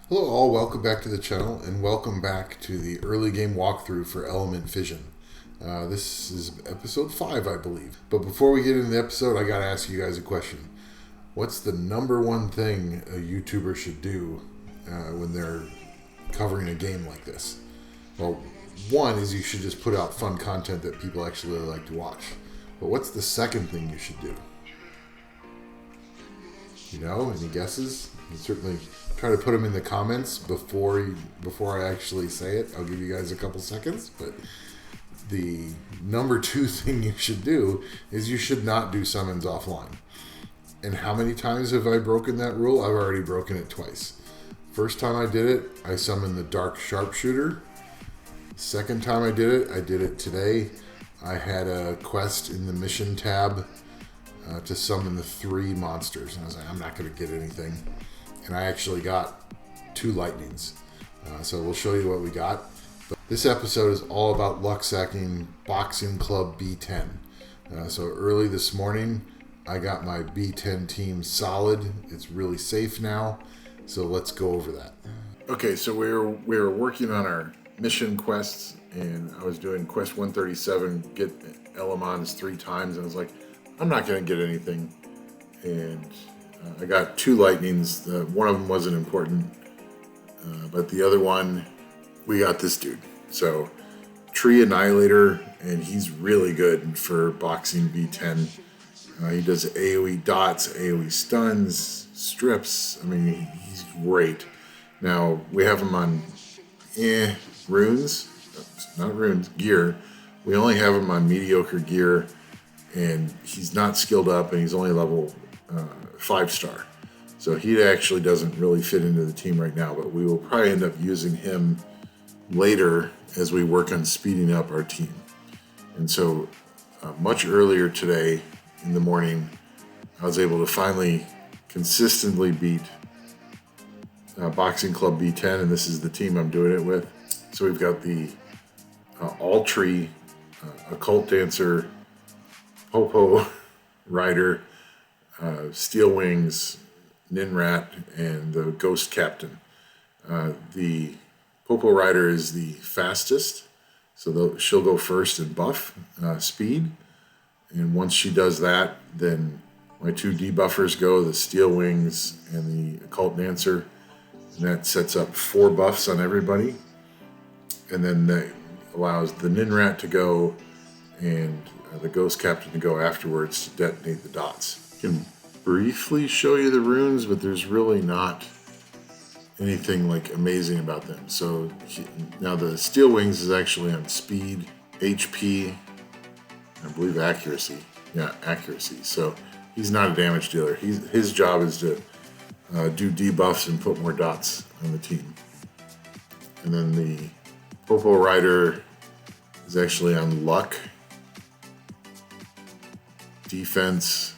Hello all, welcome back to the channel and welcome back to the early game walkthrough for Element Fission. This is episode 5, I believe. But before we get into the episode, I gotta ask you guys a question. What's the number one thing a YouTuber should do when they're covering a game like this? Well, one is you should just put out fun content that people actually really like to watch. But what's the second thing you should do? You know, any guesses? You certainly try to put them in the comments before I actually say it. I'll give you guys a couple seconds, but the number two thing you should do is you should not do summons offline. And how many times have I broken that rule? I've already broken it twice. First time I did it, I summoned the Dark Sharpshooter. Second time I did it today. I had a quest in the mission tab to summon the 3 monsters. And I was like, I'm not going to get anything. And I actually got 2 lightnings. So we'll show you what we got. But this episode is all about Lucksacking Boxing Club B10. So early this morning, I got my B10 team solid. It's really safe now. So let's go over that. Okay, so we were working on our mission quests, and I was doing quest 137, get Elemons 3 times, and I was like, I'm not going to get anything. And I got 2 lightnings. One of them wasn't important, but the other one, we got this dude. So, Tree Annihilator, and he's really good for boxing B10. He does AoE dots, AoE stuns, strips. I mean, he's great. Now, we have him on runes, not runes, gear. We only have him on mediocre gear, and he's not skilled up, and he's only level 5-star. So he actually doesn't really fit into the team right now, but we will probably end up using him later as we work on speeding up our team. And so much earlier today in the morning, I was able to finally consistently beat Boxing Club B10, and this is the team I'm doing it with. So we've got the All Tree, Occult Dancer, Popo Rider, Steel Wings, Ninrat, and the Ghost Captain. The Popo Rider is the fastest, so she'll go first and buff speed. And once she does that, then my 2 debuffers go, the Steel Wings and the Occult Dancer. And that sets up 4 buffs on everybody. And then that allows the Ninrat to go and the Ghost Captain to go afterwards to detonate the dots. I can briefly show you the runes, but there's really not anything like amazing about them. So now the Steel Wings is actually on speed, HP, I believe accuracy. Yeah, accuracy. So he's not a damage dealer. His job is to do debuffs and put more dots on the team. And then the Popo Rider is actually on luck, defense,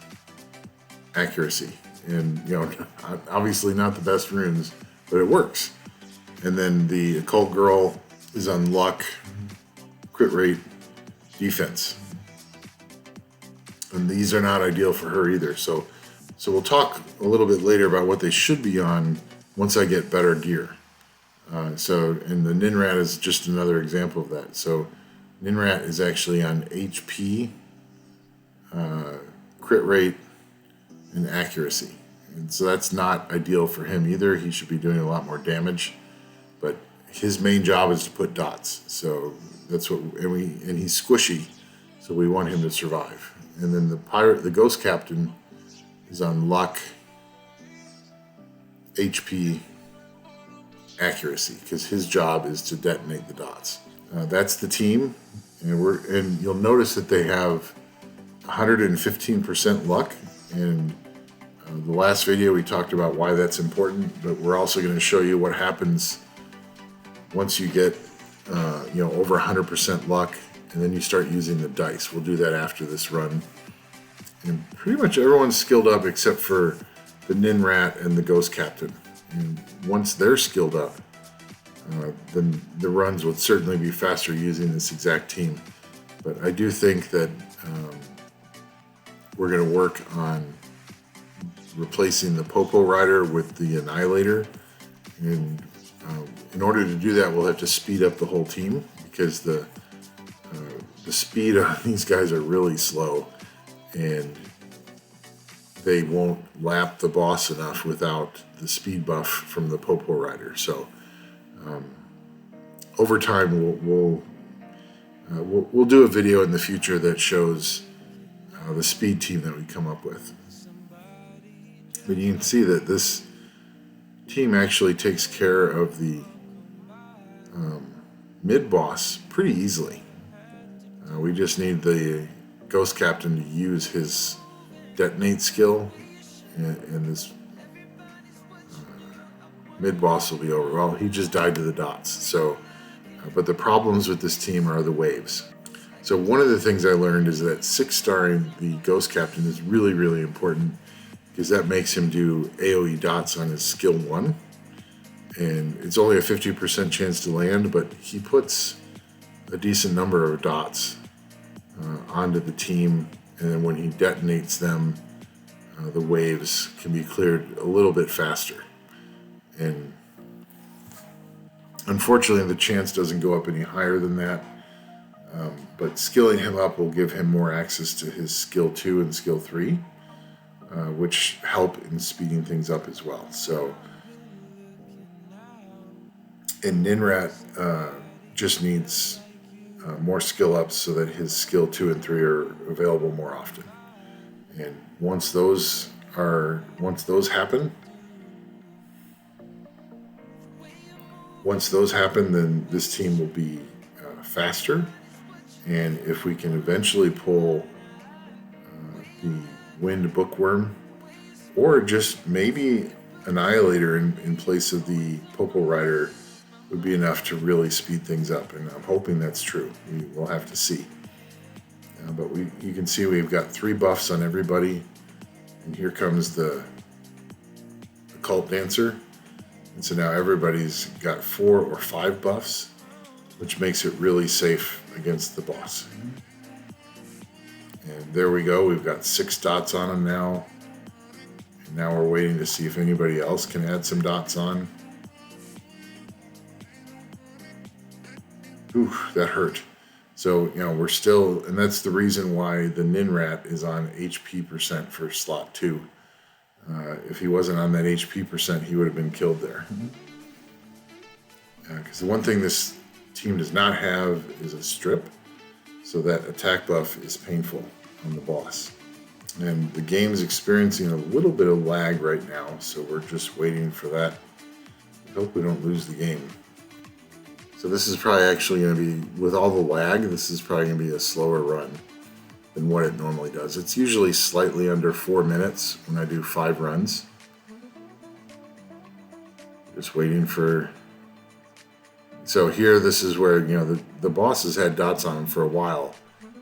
accuracy, and obviously not the best runes, but it works. And then the Occult Girl is on luck, crit rate, defense, and these are not ideal for her either. So we'll talk a little bit later about what they should be on once I get better gear. And the Ninrat is just another example of that. So Ninrat is actually on HP, crit rate, and accuracy. And so that's not ideal for him either. He should be doing a lot more damage, but his main job is to put dots. So that's what, and he's squishy, so we want him to survive. And then the Ghost Captain is on luck, HP, accuracy, because his job is to detonate the dots. That's the team, and you'll notice that they have 115% luck. And the last video we talked about why that's important, but we're also going to show you what happens once you get over 100% luck, and then you start using the dice. We'll do that after this run. And pretty much everyone's skilled up except for the Ninrat and the Ghost Captain. And once they're skilled up, then the runs would certainly be faster using this exact team. But I do think that we're going to work on replacing the Popo Rider with the Annihilator, and in order to do that, we'll have to speed up the whole team, because the speed on these guys are really slow, and they won't lap the boss enough without the speed buff from the Popo Rider. So over time, we'll do a video in the future that shows the speed team that we come up with. But you can see that this team actually takes care of the mid-boss pretty easily. We just need the Ghost Captain to use his detonate skill, and this mid-boss will be over. Well, he just died to the dots. So, but the problems with this team are the waves. So one of the things I learned is that 6-starring the Ghost Captain is really, really important, because that makes him do AoE dots on his skill 1. And it's only a 50% chance to land, but he puts a decent number of dots onto the team, and then when he detonates them, the waves can be cleared a little bit faster. And unfortunately, the chance doesn't go up any higher than that, but skilling him up will give him more access to his skill 2 and skill 3, which help in speeding things up as well. So, and Ninrat just needs more skill ups so that his skill 2 and 3 are available more often. And once those happen, then this team will be faster. And if we can eventually pull the Wind Bookworm, or just maybe Annihilator in place of the Popo Rider, would be enough to really speed things up, and I'm hoping that's true. We'll have to see. But you can see we've got 3 buffs on everybody, and here comes the Cult Dancer, and so now everybody's got 4 or 5 buffs, which makes it really safe against the boss. And there we go. We've got 6 dots on him now, and now we're waiting to see if anybody else can add some dots on. Ooh, that hurt. So, we're still, and that's the reason why the Ninrat is on HP percent for slot 2. If he wasn't on that HP percent, he would have been killed there. Because the one thing this team does not have is a strip, so that attack buff is painful on the boss. And the game's experiencing a little bit of lag right now, so we're just waiting for that. I hope we don't lose the game. So this is probably actually going to be, with all the lag, this is probably going to be a slower run than what it normally does. It's usually slightly under 4 minutes when I do 5 runs. Just waiting for... So here, this is where, the boss has had dots on him for a while,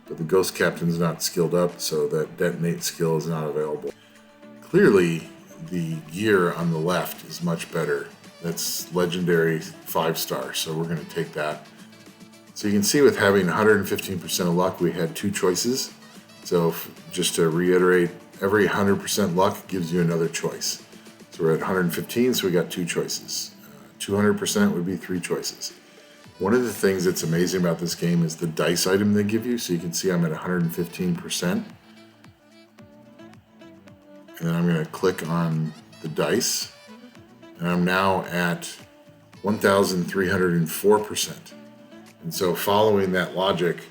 but the Ghost Captain's not skilled up, so that detonate skill is not available. Clearly, the gear on the left is much better. That's legendary 5-star, so we're going to take that. So you can see with having 115% of luck, we had 2 choices. So just to reiterate, every 100% luck gives you another choice. So we're at 115, so we got 2 choices. 200% would be 3 choices. One of the things that's amazing about this game is the dice item they give you. So you can see I'm at 115%. And then I'm going to click on the dice. And I'm now at 1,304%. And so following that logic,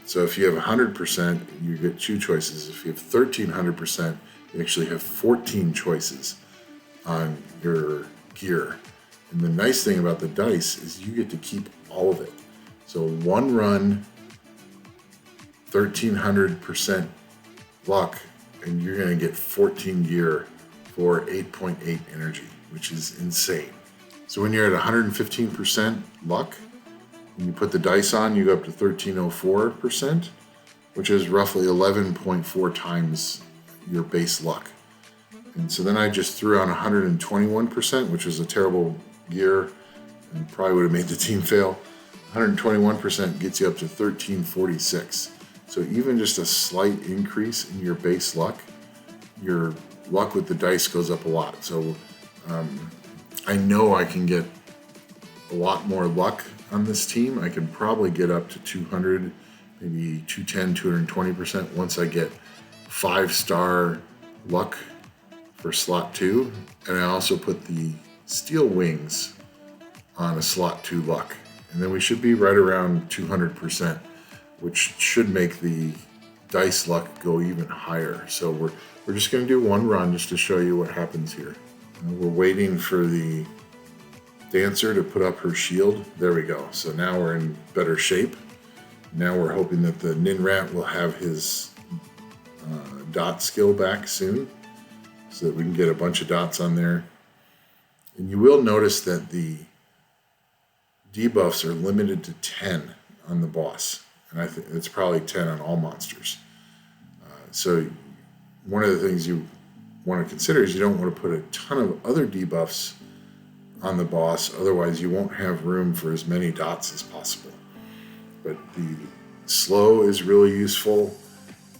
so if you have 100%, you get 2 choices. If you have 1,300%, you actually have 14 choices on your gear. And the nice thing about the dice is you get to keep all of it. So 1 run, 1,300% luck, and you're going to get 14 gear for 8.8 energy, which is insane. So when you're at 115% luck, and you put the dice on, you go up to 1,304%, which is roughly 11.4 times your base luck. And so then I just threw on 121%, which was a terrible gear and probably would have made the team fail. 121% gets you up to 1,346. So even just a slight increase in your base luck, your luck with the dice goes up a lot. So I know I can get a lot more luck on this team. I can probably get up to 200, maybe 210, 220% once I get 5-star luck for slot 2. And I also put the steel wings on a slot 2 luck. And then we should be right around 200%, which should make the dice luck go even higher. So we're just going to do one run just to show you what happens here. We're waiting for the dancer to put up her shield. There we go. So now we're in better shape. Now we're hoping that the Nin Rat will have his dot skill back soon so that we can get a bunch of dots on there. And you will notice that the debuffs are limited to 10 on the boss. And I think it's probably 10 on all monsters. So one of the things you want to consider is you don't want to put a ton of other debuffs on the boss, otherwise you won't have room for as many dots as possible. But the slow is really useful,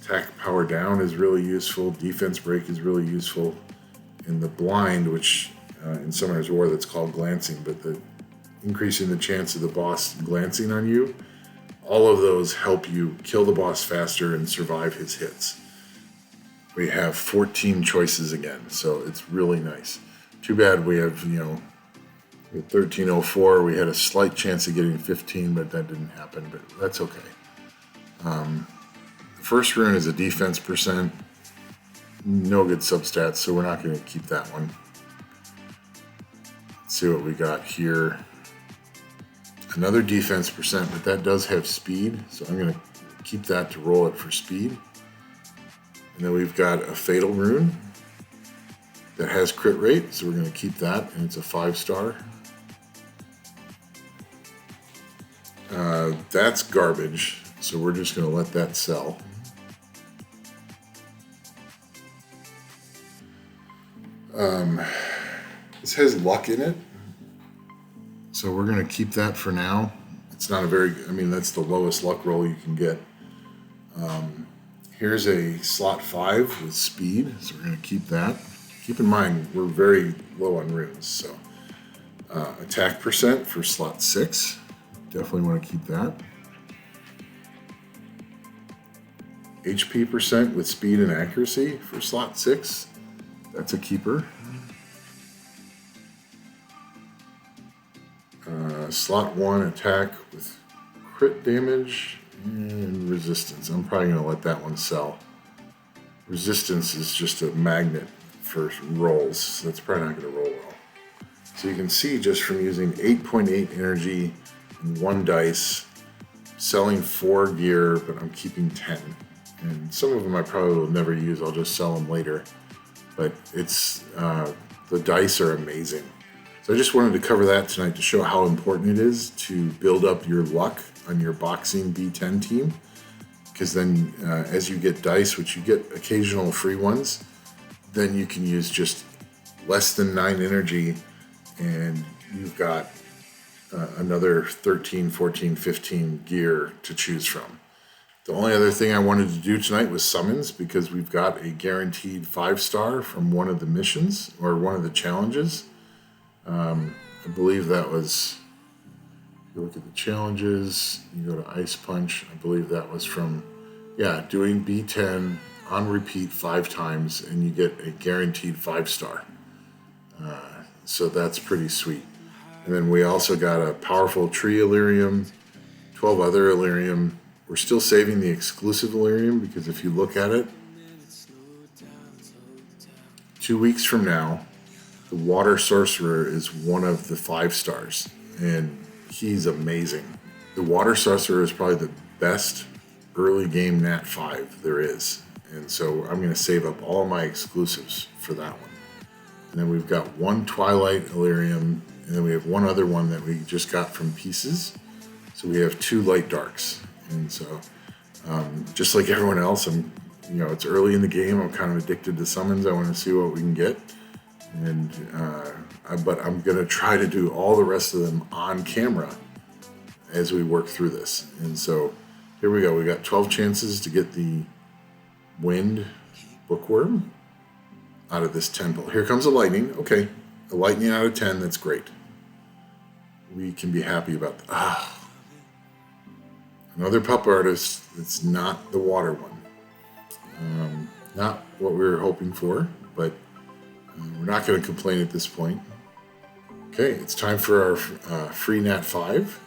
attack power down is really useful, defense break is really useful, and the blind, which in Summoner's War that's called glancing, but the increasing the chance of the boss glancing on you, all of those help you kill the boss faster and survive his hits. We have 14 choices again, so it's really nice. Too bad we have, with 1304, we had a slight chance of getting 15, but that didn't happen, but that's okay. The first rune is a defense percent, no good substats, so we're not going to keep that one. Let's see what we got here. Another defense percent, but that does have speed, so I'm going to keep that to roll it for speed. And then we've got a fatal rune that has crit rate, so we're going to keep that, and it's a 5-star. That's garbage, so we're just going to let that sell. This has luck in it, so we're going to keep that for now. It's not a very, that's the lowest luck roll you can get. Here's a slot 5 with speed, so we're going to keep that. Keep in mind, we're very low on runes, so attack percent for slot 6. Definitely want to keep that. HP percent with speed and accuracy for slot 6. That's a keeper. Slot 1 attack with crit damage and resistance. I'm probably going to let that one sell. Resistance is just a magnet for rolls, so that's probably not going to roll well. So you can see just from using 8.8 energy and 1 dice, selling 4 gear, but I'm keeping 10. And some of them I probably will never use, I'll just sell them later. But it's the dice are amazing. So I just wanted to cover that tonight to show how important it is to build up your luck on your Boxing B10 team. Because then as you get dice, which you get occasional free ones, then you can use just less than 9 energy and you've got another 13, 14, 15 gear to choose from. The only other thing I wanted to do tonight was summons, because we've got a guaranteed 5-star from one of the missions or one of the challenges. I believe that was, you look at the challenges, you go to Ice Punch, I believe that was from, doing B10 on repeat 5 times and you get a guaranteed 5-star. So that's pretty sweet. And then we also got a powerful tree Illyrium, 12 other Illyrium. We're still saving the exclusive Illyrium because if you look at it, 2 weeks from now, the Water Sorcerer is one of the 5-stars, and he's amazing. The Water Sorcerer is probably the best early game Nat 5 there is, and so I'm going to save up all my exclusives for that one. And then we've got 1 Twilight Illyrium, and then we have 1 other one that we just got from Pieces. So we have 2 Light Darks, and so just like everyone else, it's early in the game. I'm kind of addicted to summons. I want to see what we can get. And but I'm going to try to do all the rest of them on camera as we work through this. And so here we go. We got 12 chances to get the Wind Bookworm out of this 10 pull. Here comes a lightning. Okay, a lightning out of 10. That's great. we can be happy about that. Another pup artist that's not the water one. Not what we were hoping for, but we're not going to complain at this point. Okay, it's time for our free Nat 5.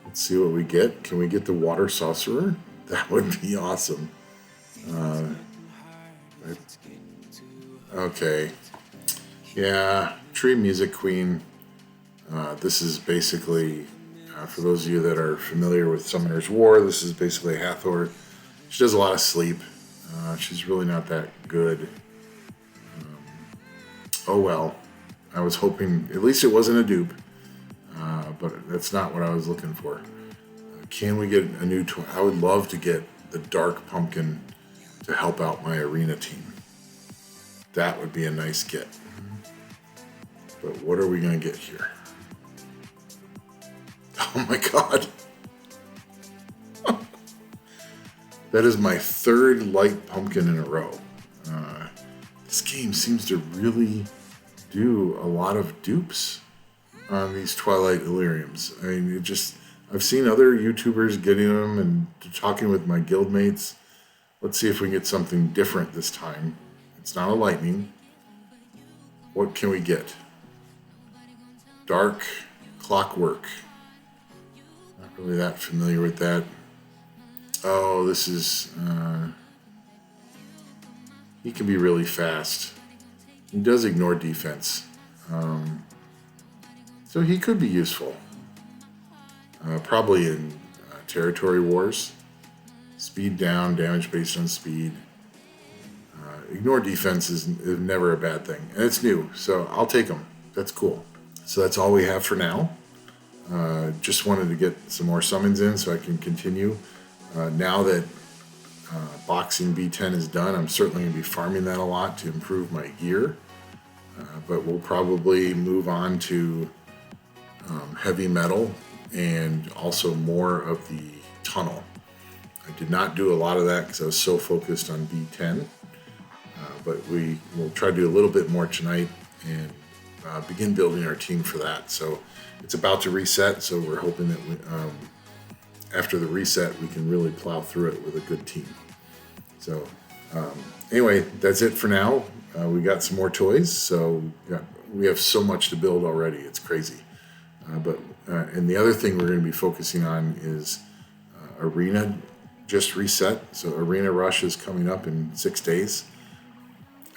Let's see what we get. Can we get the water sorcerer? That would be awesome. Okay. Yeah, tree music queen. This is basically, for those of you that are familiar with Summoner's War, this is basically Hathor. She does a lot of sleep. She's really not that good. Oh well. I was hoping, at least it wasn't a dupe. But that's not what I was looking for. Can we get a new I would love to get the Dark Pumpkin to help out my arena team. That would be a nice get. But what are we going to get here? Oh my god. That is my third light pumpkin in a row. This game seems to really do a lot of dupes on these Twilight Illyriums. I mean, I've seen other YouTubers getting them and talking with my guildmates. Let's see if we can get something different this time. It's not a lightning. What can we get? Dark Clockwork. Not really that familiar with that. Oh, this is... he can be really fast. He does ignore defense. So he could be useful. Probably in territory wars. Speed down, damage based on speed. Ignore defense is never a bad thing. And it's new, so I'll take them. That's cool. So that's all we have for now. Just wanted to get some more summons in so I can continue. Now that Boxing B10 is done, I'm certainly going to be farming that a lot to improve my gear. But we'll probably move on to heavy metal and also more of the tunnel. I did not do a lot of that because I was so focused on B10. But we will try to do a little bit more tonight and begin building our team for that. So it's about to reset, so we're hoping that after the reset we can really plow through it with a good team. So anyway, that's it for now. We got some more toys, so we have so much to build already. It's crazy. And the other thing we're going to be focusing on is Arena just reset. So Arena Rush is coming up in 6 days.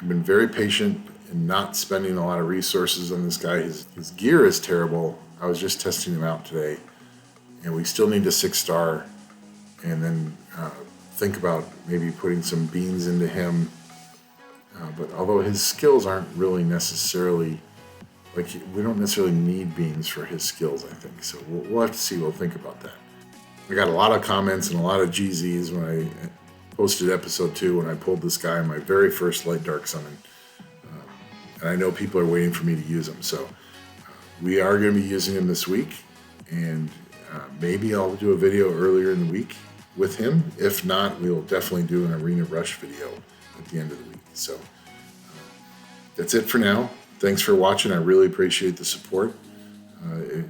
I've been very patient and not spending a lot of resources on this guy. His gear is terrible. I was just testing him out today. And we still need a 6-star. And then think about maybe putting some beans into him. But although his skills aren't really necessarily... we don't necessarily need beans for his skills, I think. So we'll have to see. We'll think about that. I got a lot of comments and a lot of GZs when I posted episode 2 when I pulled this guy in my very first light dark summon. And I know people are waiting for me to use him. So we are going to be using him this week. And maybe I'll do a video earlier in the week with him. If not, we'll definitely do an Arena Rush video at the end of the week. So that's it for now. Thanks for watching. I really appreciate the support.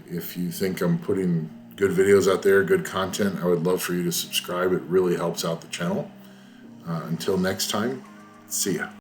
If you think I'm putting good videos out there, good content, I would love for you to subscribe. It really helps out the channel. Until next time, see ya.